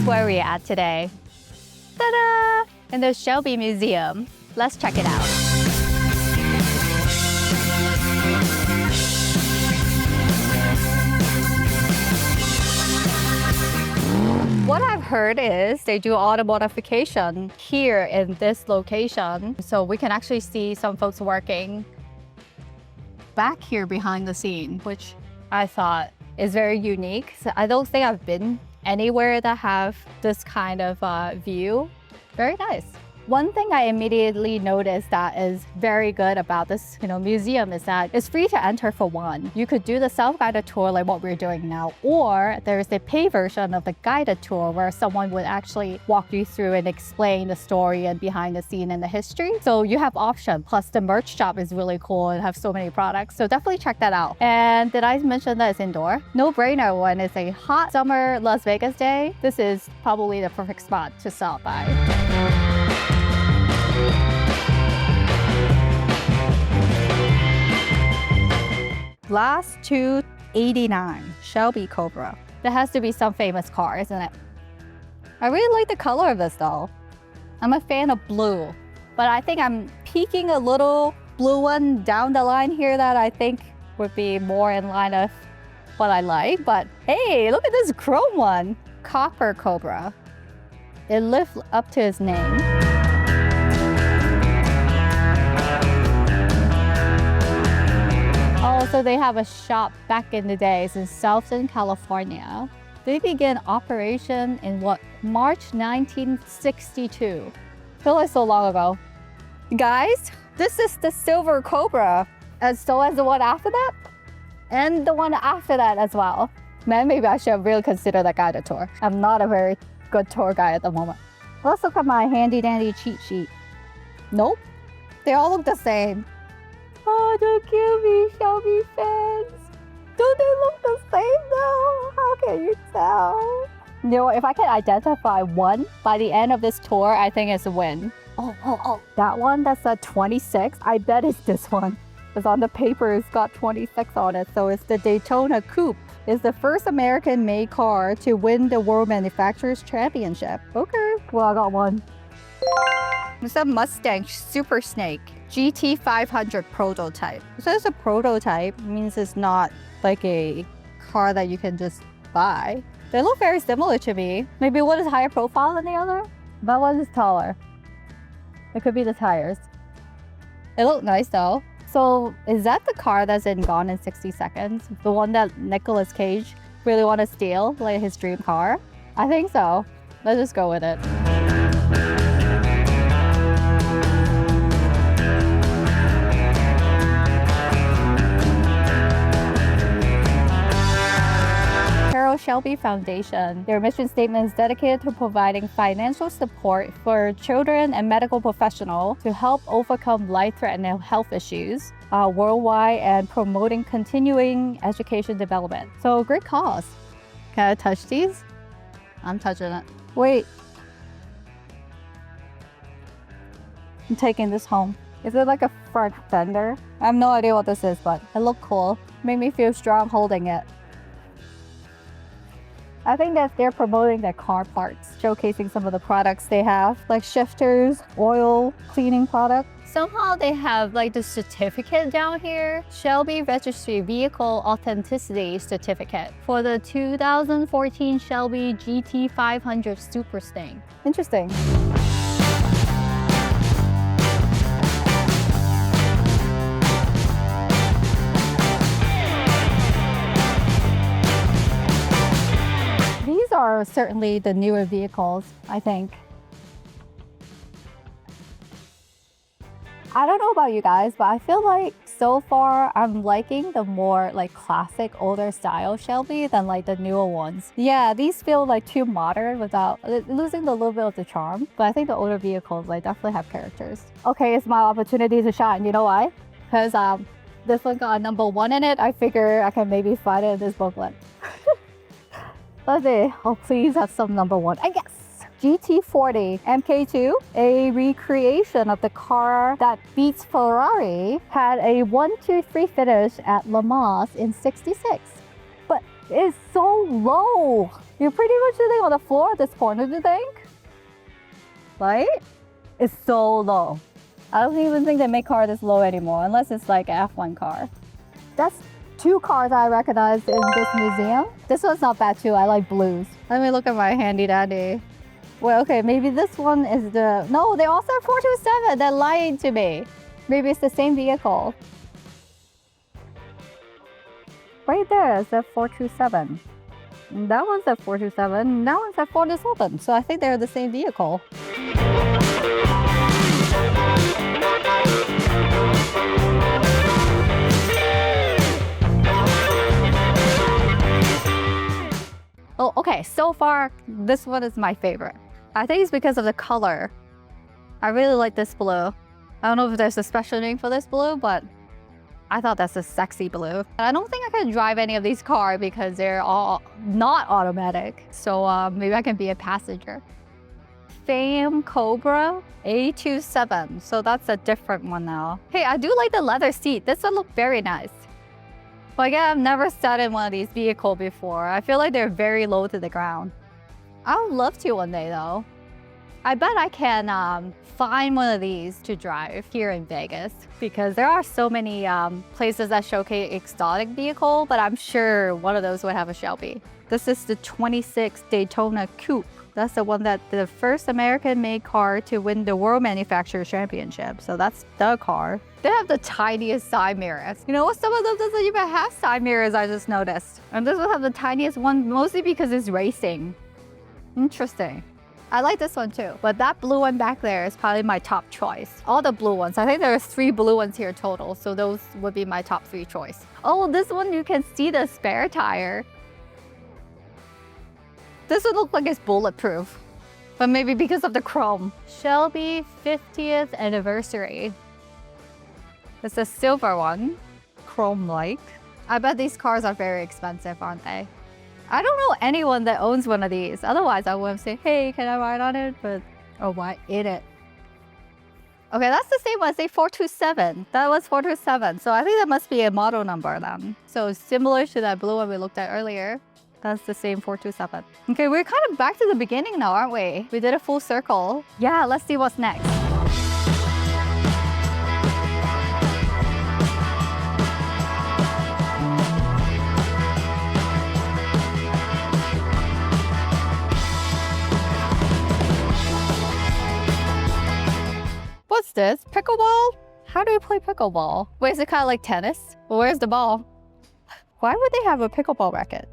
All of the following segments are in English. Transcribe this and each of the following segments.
where we're at today. Ta-da! In the Shelby Museum. Let's check it out. What I've heard is they do auto modification here in this location. So we can actually see some folks working back here behind the scene, which I thought is very unique. So I don't think I've been anywhere that have this kind of view. Very nice. One thing I immediately noticed that is very good about this museum is that it's free to enter for one. You could do the self-guided tour like what we're doing now, or there's a pay version of the guided tour where someone would actually walk you through and explain the story and behind the scene and the history. So you have options. Plus the merch shop is really cool and have so many products. So definitely check that out. And did I mention that it's indoor? No brainer when it's a hot summer Las Vegas day. This is probably the perfect spot to stop by. Last 289 Shelby Cobra. There has to be some famous car, isn't it? I really like the color of this though. I'm a fan of blue, but I think I'm peeking a little blue one down the line here that I think would be more in line of what I like. But hey, look at this chrome one. Copper Cobra. It lived up to its name. So they have a shop back in the days in Southern California. They began operation in March 1962. Feel like so long ago. Guys, this is the silver Cobra, and so as the one after that, and the one after that as well. Man, maybe I should really consider that guided tour. I'm not a very good tour guide at the moment. Let's look at my handy dandy cheat sheet. Nope, they all look the same. Oh, don't kill me, Shelby fans. Don't they look the same though? How can you tell? You know, if I can identify one by the end of this tour, I think it's a win. Oh. That one, that's a 26. I bet it's this one. It's on the paper, it's got 26 on it. So it's the Daytona Coupe. It's the first American-made car to win the World Manufacturers Championship. Okay, well, I got one. It's a Mustang Super Snake GT500 prototype. So it's a prototype, means it's not like a car that you can just buy. They look very similar to me. Maybe one is higher profile than the other. That one is taller. It could be the tires. It looked nice though. So is that the car that's in Gone in 60 Seconds? The one that Nicolas Cage really want to steal, like his dream car? I think so. Let's just go with it. Carroll Shelby Foundation. Their mission statement is dedicated to providing financial support for children and medical professionals to help overcome life-threatening health issues worldwide and promoting continuing education development. So great cause. Can I touch these? I'm touching it. Wait. I'm taking this home. Is it like a front fender? I have no idea what this is, but it looked cool. Made me feel strong holding it. I think that they're promoting their car parts, showcasing some of the products they have, like shifters, oil, cleaning products. Somehow they have like the certificate down here, Shelby Registry Vehicle Authenticity Certificate for the 2014 Shelby GT500 Super Sting. Interesting. These are certainly the newer vehicles, I think. I don't know about you guys, but I feel like so far I'm liking the more like classic older style Shelby than like the newer ones. Yeah, these feel like too modern without losing a little bit of the charm. But I think the older vehicles like definitely have characters. Okay, it's my opportunity to shine. You know why? Because this one got a #1 in it. I figure I can maybe find it in this booklet. Let's see. Oh, please have some #1. I guess. GT40 MK2, a recreation of the car that beats Ferrari, had a 1-2-3 finish at Le Mans in '66. But it's so low. You're pretty much sitting on the floor at this point, don't you think? Right? It's so low. I don't even think they make cars this low anymore, unless it's like an F1 car. That's 2 cars I recognize in this museum. This one's not bad too, I like blues. Let me look at my handy dandy. Well, okay, maybe this one is the... No, they also have 427, they're lying to me. Maybe it's the same vehicle. Right there, it's a 427. That one's a 427, that one's a 427. So I think they're the same vehicle. Oh, okay, so far, this one is my favorite. I think it's because of the color. I really like this blue. I don't know if there's a special name for this blue, but I thought that's a sexy blue. I don't think I can drive any of these cars because they're all not automatic. So maybe I can be a passenger. Fame Cobra A27. So that's a different one now. Hey, I do like the leather seat. This one looks very nice. But again, I've never sat in one of these vehicles before. I feel like they're very low to the ground. I would love to one day though. I bet I can find one of these to drive here in Vegas because there are so many places that showcase exotic vehicle, but I'm sure one of those would have a Shelby. This is the 26 Daytona Coupe. That's the one that the first American-made car to win the World Manufacturer Championship. So that's the car. They have the tiniest side mirrors. You know what? Some of them doesn't even have side mirrors, I just noticed. And this will have the tiniest one, mostly because it's racing. Interesting. I like this one too, but that blue one back there is probably my top choice. All the blue ones. I think there are 3 blue ones here total, so those would be my top 3 choice. Oh, this one you can see the spare tire. This one looks like it's bulletproof, but maybe because of the chrome. Shelby 50th anniversary. It's a silver one, chrome-like. I bet these cars are very expensive, aren't they? I don't know anyone that owns one of these. Otherwise, I would have said, hey, can I ride on it? But, oh, why in it? Okay, that's the same one, say 427. That was 427, so I think that must be a model number then. So similar to that blue one we looked at earlier. That's the same 427. Okay, we're kind of back to the beginning now, aren't we? We did a full circle. Yeah, let's see what's next. What's this? Pickleball? How do we play pickleball? Wait, is it kind of like tennis? Well, where's the ball? Why would they have a pickleball racket?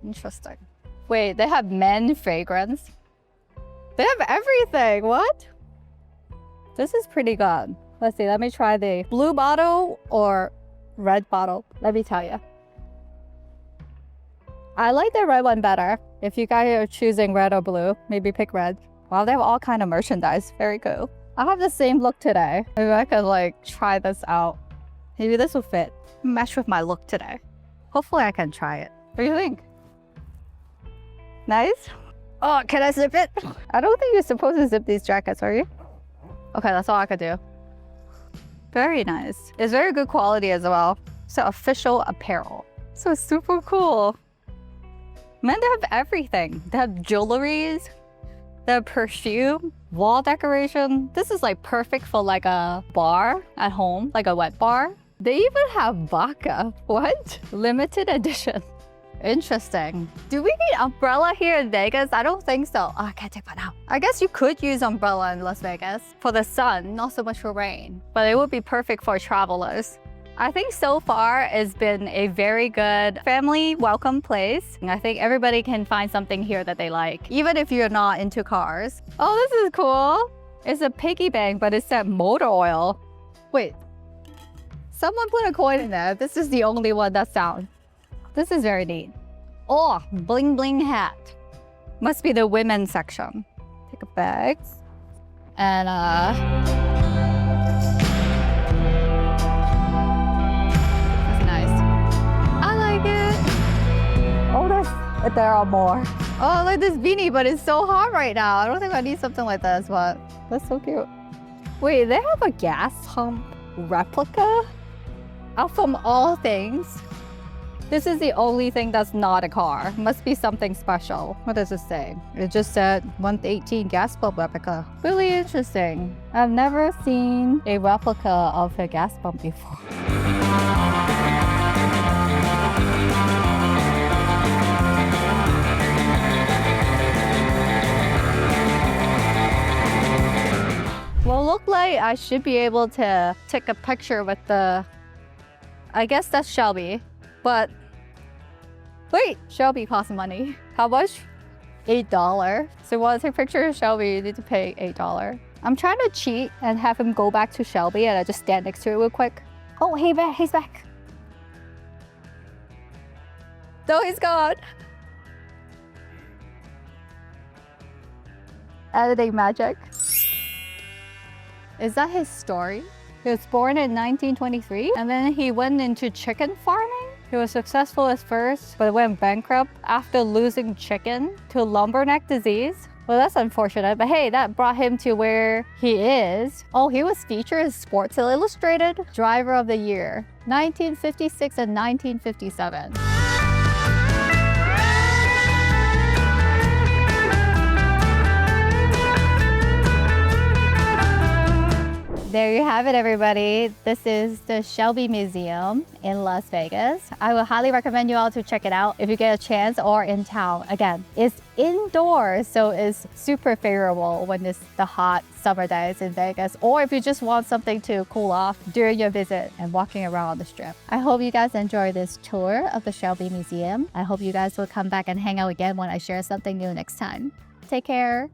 Interesting. Wait, they have men fragrance? They have everything, what? This is pretty good. Let's see, let me try the blue bottle or red bottle. Let me tell you. I like the red one better. If you guys are choosing red or blue, maybe pick red. Wow, they have all kind of merchandise. Very cool. I have the same look today. Maybe I could like try this out. Maybe this will fit. Match with my look today. Hopefully I can try it. What do you think? Nice? Oh, can I zip it? I don't think you're supposed to zip these jackets, are you? Okay, that's all I could do. Very nice. It's very good quality as well. So official apparel. So super cool. Man, they have everything. They have jewelries. They have perfume, wall decoration. This is like perfect for like a bar at home, like a wet bar. They even have vodka. What? Limited edition. Interesting. Do we need umbrella here in Vegas? I don't think so. Oh, I can't take one out. I guess you could use umbrella in Las Vegas for the sun, not so much for rain, but it would be perfect for travelers. I think so far it's been a very good family welcome place. I think everybody can find something here that they like, even if you're not into cars. Oh, this is cool. It's a piggy bank, but it's that motor oil. Wait, someone put a coin in there. This is the only one that sounds. This is very neat. Oh, bling bling hat. Must be the women's section. Take a bag. And that's nice. I like it. Oh, there are more. Oh, I like this beanie, but it's so hot right now. I don't think I need something like this, but that's so cute. Wait, they have a gas pump replica? Out from all things. This is the only thing that's not a car. Must be something special. What does it say? It just said 118 gas pump replica. Really interesting. I've never seen a replica of a gas pump before. Well, look like I should be able to take a picture with the... I guess that's Shelby, but... Wait, Shelby costs money. How much? $8. So you want to take a picture of Shelby, you need to pay $8. I'm trying to cheat and have him go back to Shelby and I just stand next to it real quick. Oh, hey, he's back. No, he's gone. Editing magic. Is that his story? He was born in 1923 and then he went into chicken farming. He was successful at first, but went bankrupt after losing chicken to lumberneck disease. Well, that's unfortunate, but hey, that brought him to where he is. Oh, he was featured in Sports Illustrated Driver of the Year, 1956 and 1957. There you have it, everybody. This is the Shelby Museum in Las Vegas. I would highly recommend you all to check it out if you get a chance or in town. Again, it's indoors, so it's super favorable when it's the hot summer days in Vegas, or if you just want something to cool off during your visit and walking around the strip. I hope you guys enjoy this tour of the Shelby Museum. I hope you guys will come back and hang out again when I share something new next time. Take care.